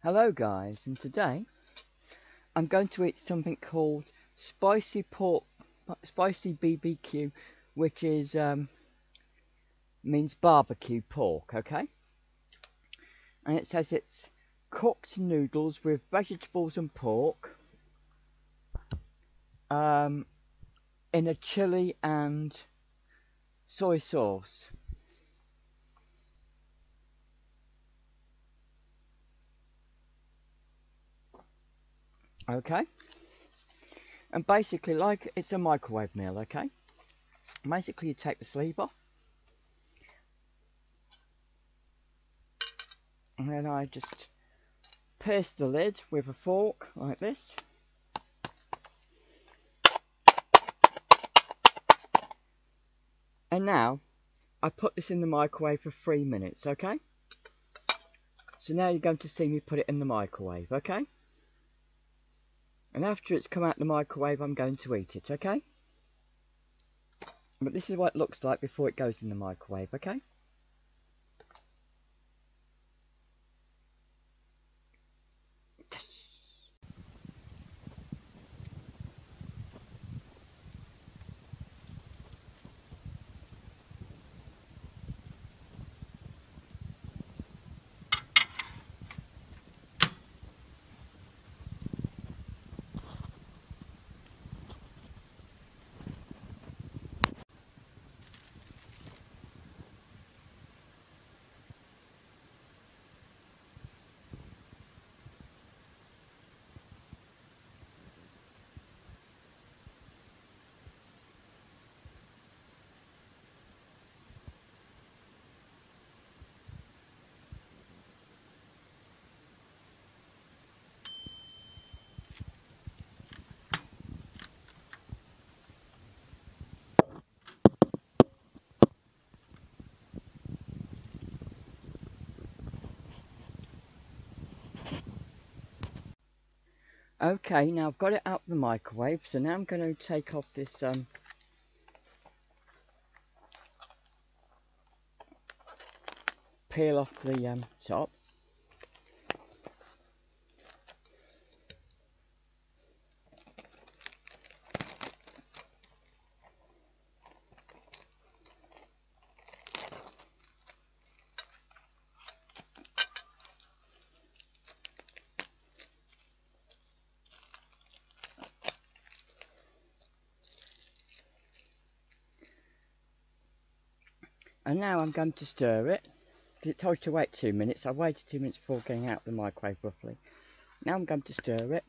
Hello guys, and today I'm going to eat something called spicy BBQ, which is means barbecue pork, okay? And it says it's cooked noodles with vegetables and pork in a chili and soy sauce. Okay? And basically, like, it's a microwave meal, okay? Basically, you take the sleeve off. And then I just pierce the lid with a fork, like this. And now, I put this in the microwave for 3 minutes, okay? So now you're going to see me put it in the microwave, okay? And after it's come out the microwave, I'm going to eat it, okay? But this is what it looks like before it goes in the microwave, okay? Okay, now I've got it out of the microwave, so now I'm going to take off this peel off the top. And now I'm going to stir it. It told you to wait 2 minutes. I waited 2 minutes before getting out of the microwave roughly. Now I'm going to stir it.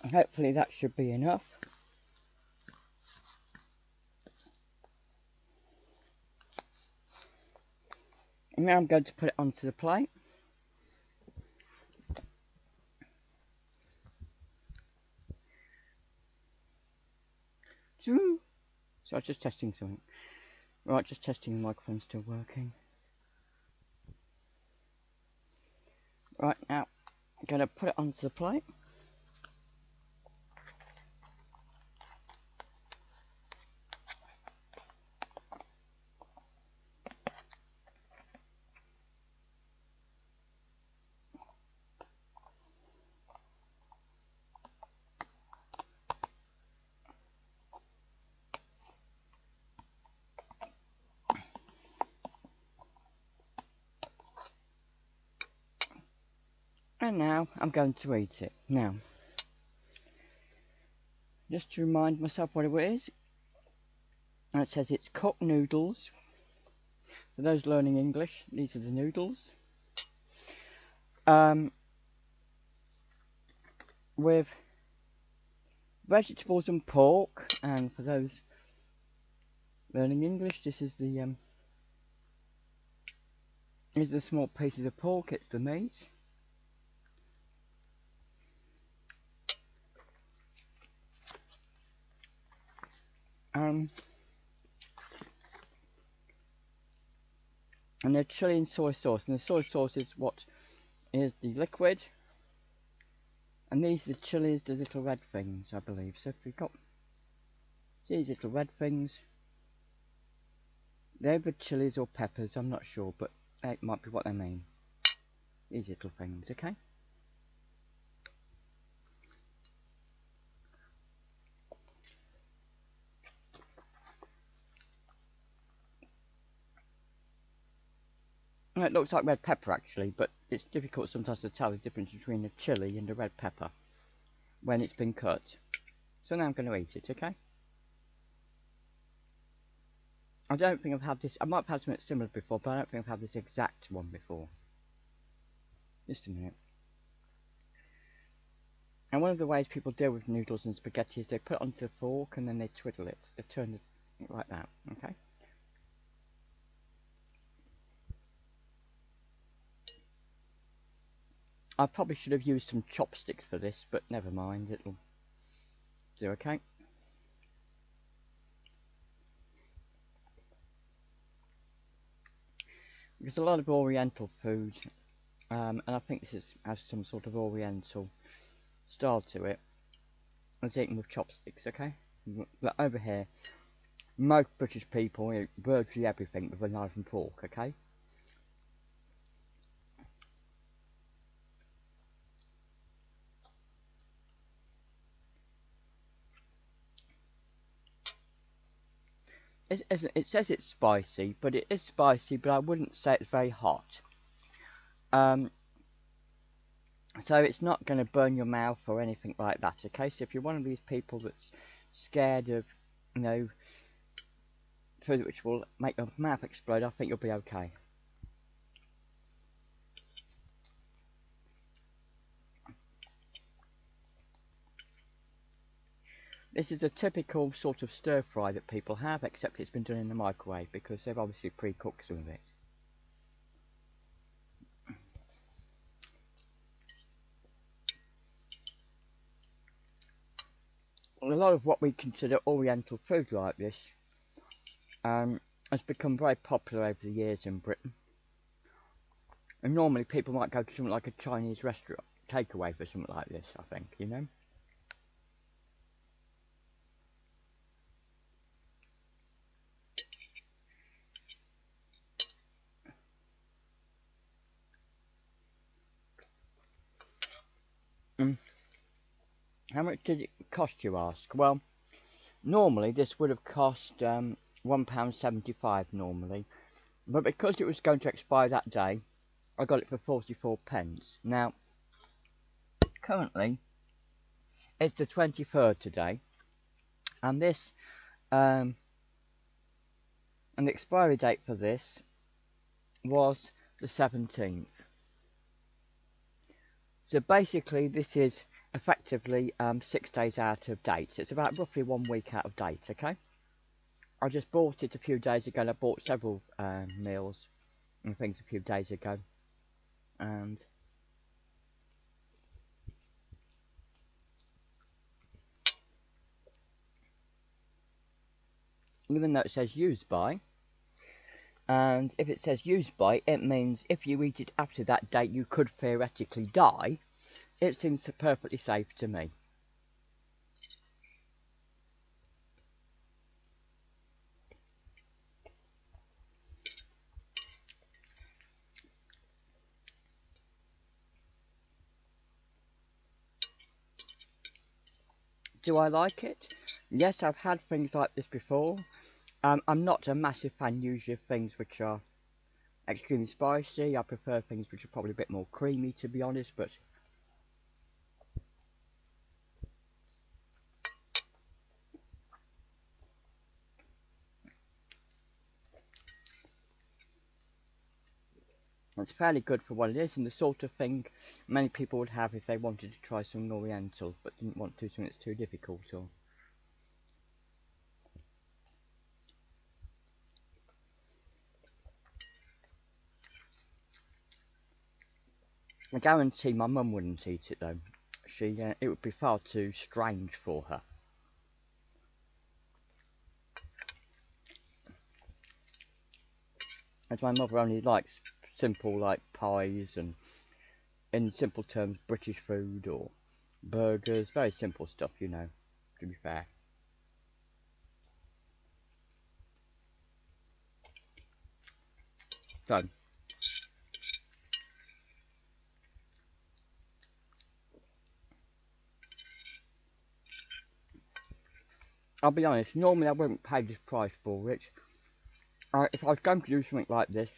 And hopefully that should be enough. And now I'm going to put it onto the plate. So I was just testing something. Right, just testing the microphone's still working. Right, now I'm going to put it onto the plate. And now I'm going to eat it. Now, just to remind myself what it is, and it says it's cooked noodles. For those learning English, these are the noodles. With vegetables and pork, and for those learning English, this is the these are the small pieces of pork. It's the meat. And the chili and soy sauce. And the soy sauce is what is the liquid. And these are the chilies, the little red things, I believe. So if we've got these little red things, they're the chilies or peppers, I'm not sure, but that might be what they mean. These little things, okay? It looks like red pepper actually, but it's difficult sometimes to tell the difference between a chili and a red pepper when it's been cut. So now I'm going to eat it, okay? I don't think I've had this, I might have had something similar before, but I don't think I've had this exact one before. Just a minute. And one of the ways people deal with noodles and spaghetti is they put it onto the fork and then they twiddle it. They turn it like that, okay? I probably should have used some chopsticks for this, but never mind, it'll do okay. There's a lot of Oriental food, and I think this has some sort of Oriental style to it. It's eaten with chopsticks, okay? But over here, most British people eat virtually everything with a knife and fork, okay? It says it's spicy, but it is spicy, but I wouldn't say it's very hot. So it's not going to burn your mouth or anything like that, okay? So if you're one of these people that's scared of, you know, food which will make your mouth explode, I think you'll be okay. This is a typical sort of stir fry that people have, except it's been done in the microwave because they've obviously pre-cooked some of it. A lot of what we consider Oriental food like this has become very popular over the years in Britain. And normally people might go to something like a Chinese restaurant, takeaway for something like this, I think, you know. How much did it cost, you ask? Well, normally this would have cost £1.75 normally, but because it was going to expire that day, I got it for 44p. Now, currently, it's the 23rd today, and this, and the expiry date for this was the 17th. So basically, this is effectively 6 days out of date. So it's about roughly 1 week out of date, okay? I just bought it a few days ago, and I bought several meals and things a few days ago. And even though it says used by, and if it says used by, it means if you eat it after that date, you could theoretically die. It seems perfectly safe to me. Do I like it? Yes, I've had things like this before. I'm not a massive fan usually of things which are extremely spicy. I prefer things which are probably a bit more creamy, to be honest, but it's fairly good for what it is, and the sort of thing many people would have if they wanted to try something Oriental, but didn't want to do something that's too difficult. Or I guarantee my mum wouldn't eat it though. It would be far too strange for her. as my mother only likes simple like pies and, in simple terms, British food or burgers, very simple stuff, you know, to be fair. So, I'll be honest, normally I wouldn't pay this price for it. If I was going to do something like this,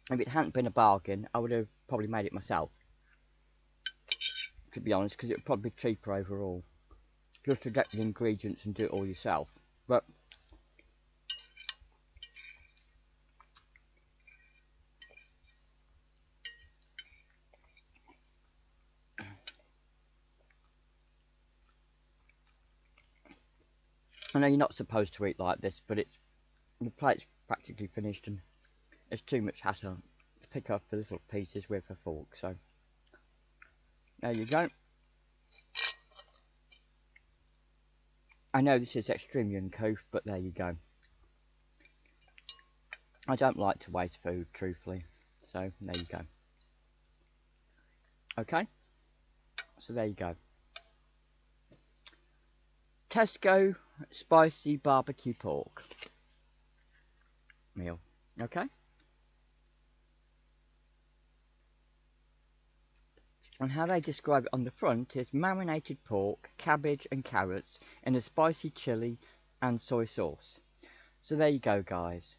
if it hadn't been a bargain, I would have probably made it myself. To be honest, because it would probably be cheaper overall. Just to get the ingredients and do it all yourself. But I know you're not supposed to eat like this, but the plate's practically finished and it's too much hassle to pick up the little pieces with a fork. So there you go. I know this is extremely uncouth, but there you go. I don't like to waste food, truthfully. So there you go. Okay, so there you go. Tesco spicy barbecue pork meal. Okay. And how they describe it on the front is marinated pork, cabbage and carrots in a spicy chili and soy sauce. So there you go, guys.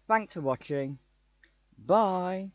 Thanks for watching. Bye.